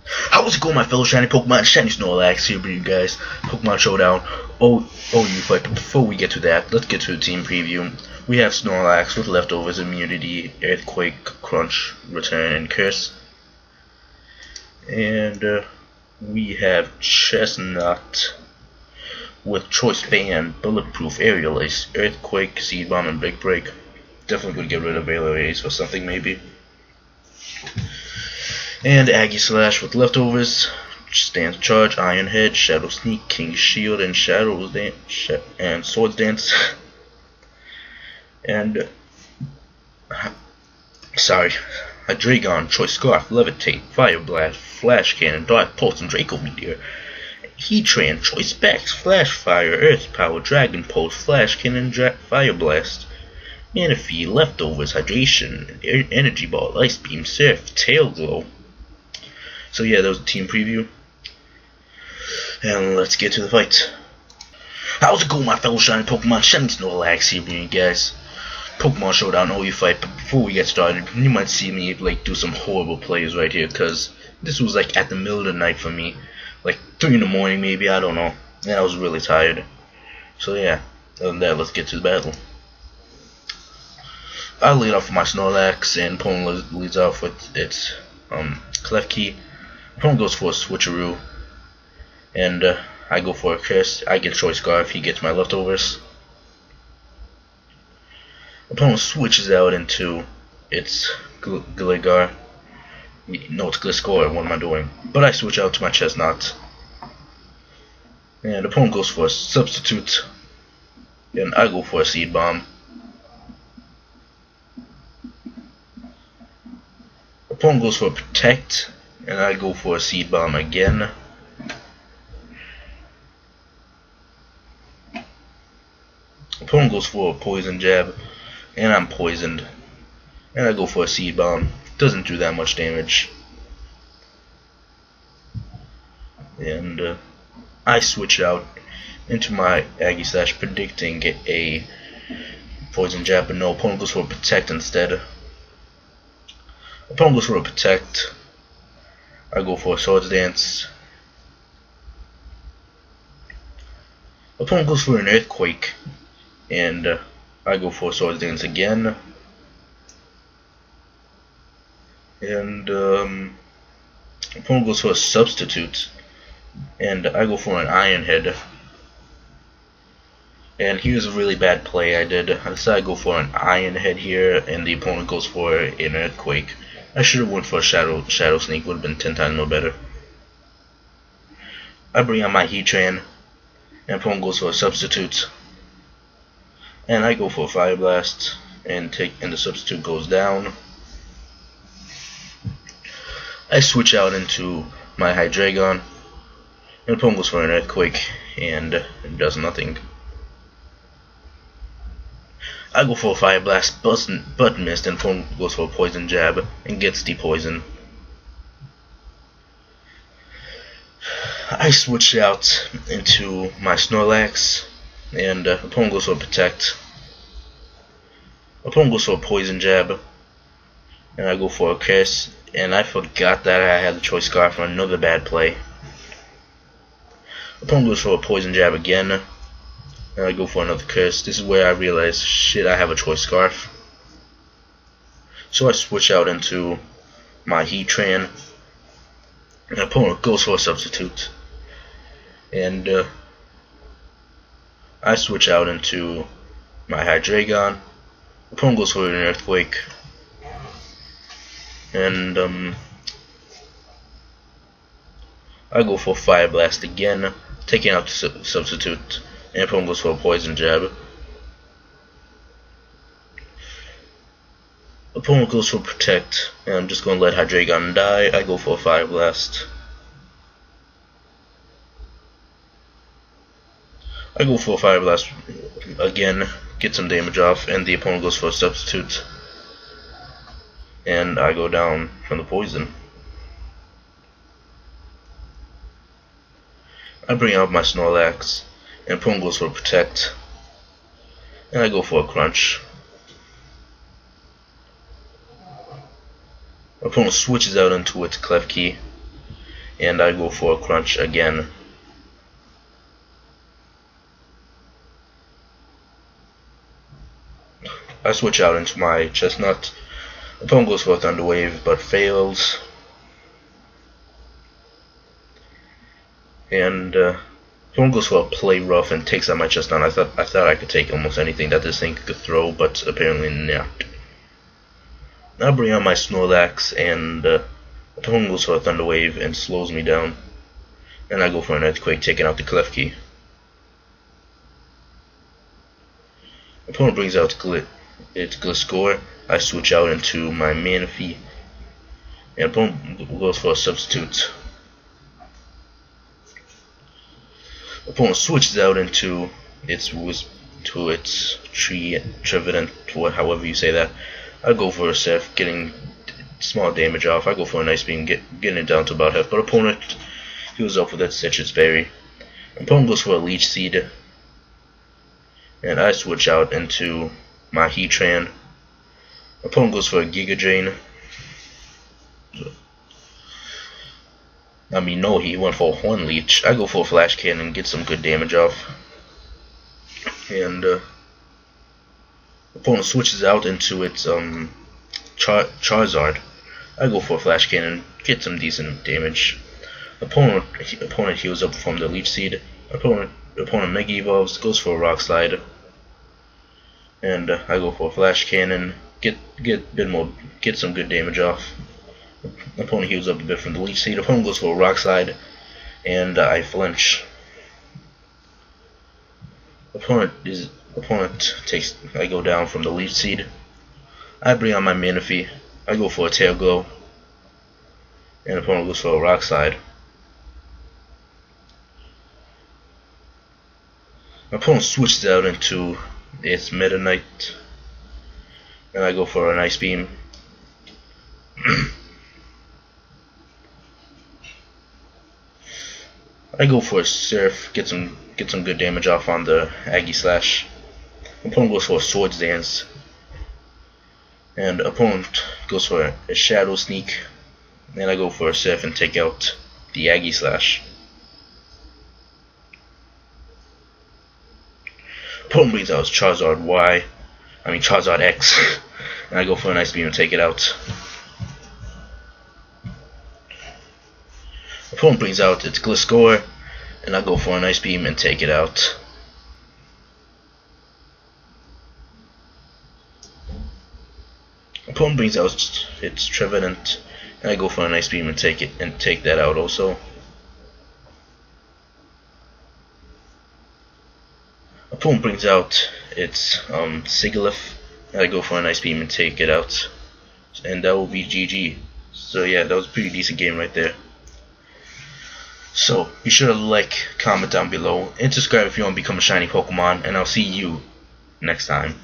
How's it going, my fellow shiny Pokemon? Shiny Snorlax here, bringing you guys Pokemon Showdown. Oh, you fight. But before we get to that, let's get to the team preview. We have Snorlax with leftovers, immunity, earthquake, crunch, return, and curse. And we have Chestnut with choice band, bulletproof, aerial ace, earthquake, seed bomb, and big break. Definitely gonna get rid of aerial ace for something maybe. And Aggie Slash with leftovers, Stance Charge, Iron Head, Shadow Sneak, King Shield, and Shadows Dance, and Swords Dance. And Hydreigon, Choice Scarf, Levitate, Fire Blast, Flash Cannon, Dark Pulse, and Draco Meteor. Heatran, Choice Specs, Flash Fire, Earth Power, Dragon Pulse, Flash Cannon, Fire Blast. MANPHY, Leftovers, Hydration, Energy Ball, Ice Beam, Surf, Tail Glow. So yeah, that was the team preview. And let's get to the fight. How's it going, my fellow shiny Pokemon? Shiny Snorlax here, bringing you guys Pokemon Showdown. Oh, you fight. But before we get started, you might see me like do some horrible plays right here, cause this was like at the middle of the night for me, like 3 in the morning maybe. I don't know. And I was really tired. So yeah, other than that, let's get to the battle. I lead off with my Snorlax, and opponent leads off with its Klefki. Opponent goes for a switcheroo, and I go for a curse. I get Choice Scarf, he gets my leftovers. Opponent switches out into its Gligar. No, it's Gliscor, what am I doing? But I switch out to my Chestnut. And opponent goes for a substitute, and I go for a Seed Bomb. Opponent goes for a Protect, and I go for a Seed Bomb again. Opponent goes for a Poison Jab, and I'm poisoned. And I go for a Seed Bomb. Doesn't do that much damage. And I switch out into my Aggie Slash, predicting a Poison Jab, but no, opponent goes for a Protect instead. Opponent goes for a Protect. I go for a Swords Dance. Opponent goes for an Earthquake, and I go for a Swords Dance again. And opponent goes for a Substitute, and I go for an Iron Head. And here's a really bad play I did. I decided to go for an Iron Head here, and the opponent goes for an Earthquake. I should have went for a Shadow Sneak, would have been 10 times more better. I bring out my Heatran, and opponent goes for a Substitute. And I go for a Fire Blast, and the Substitute goes down. I switch out into my Hydreigon, and opponent goes for an Earthquake, and it does nothing. I go for a Fire Blast, but missed, and opponent goes for a Poison Jab and gets the poison. I switch out into my Snorlax, and opponent goes for a Protect. Opponent goes for a Poison Jab, and I go for a Curse, and I forgot that I had the Choice Scarf for another bad play. Opponent goes for a Poison Jab again, and I go for another Curse. This is where I realize, shit, I have a Choice Scarf. So I switch out into my Heatran, and opponent goes for a Substitute. And I switch out into my Hydreigon. Opponent goes for an Earthquake. And I go for Fire Blast again, taking out the Substitute. And opponent goes for a Poison Jab. Opponent goes for Protect, and I'm just going to let Hydreigon die. I go for a Fire Blast. I go for a Fire Blast again, get some damage off, and the opponent goes for a Substitute. And I go down from the poison. I bring out my Snorlax, and opponent goes for a Protect, and I go for a Crunch. Opponent switches out into its Klefki, and I go for a crunch again. I switch out into my chestnut. Opponent goes for a thunder wave but fails. And opponent goes for a play rough and takes out my chestnut. I thought I could take almost anything that this thing could throw, but apparently not. Now I bring out my Snorlax, and opponent goes for a thunder wave and slows me down. And I go for an earthquake, taking out the Klefki. Opponent brings out its Gliscor. I switch out into my MANPHY, and opponent goes for a substitute. Opponent switches out into its Trevenant, however you say that. I go for a Surf, getting small damage off. I go for a Nice Beam, getting it down to about half. But opponent heals up with that Citrus Berry. Opponent goes for a Leech Seed, and I switch out into my Heatran. Opponent goes for a Giga Drain. No, he went for a Horn Leech. I go for a Flash Cannon, get some good damage off. And opponent switches out into its Charizard. I go for a Flash Cannon, get some decent damage. Opponent heals up from the Leech Seed. Opponent Mega Evolves, goes for a Rock Slide. And I go for a Flash Cannon, get some good damage off. Opponent heals up a bit from the Leech Seed. Opponent goes for a Rock Slide, and I flinch. I go down from the Leech Seed. I bring on my MANPHY. I go for a Tail Glow, and opponent goes for a Rock Slide. Opponent switches out into its Meta Knight, and I go for an Ice Beam. I go for a Surf, get some good damage off on the Aggie Slash. Opponent goes for a Swords Dance, and opponent goes for a Shadow Sneak, and I go for a Surf and take out the Aggie Slash. Opponent brings out his Charizard X, and I go for an Ice Beam and take it out. Opponent brings out its Gliscor, and I go for an Ice Beam and take it out. Opponent brings out its Trevenant, and I go for an Ice Beam and take that out also. Opponent brings out its Sigilyph, and I go for an Ice Beam and take it out. And that will be GG. So yeah, that was a pretty decent game right there. So be sure to like, comment down below, and subscribe if you want to become a shiny Pokemon, and I'll see you next time.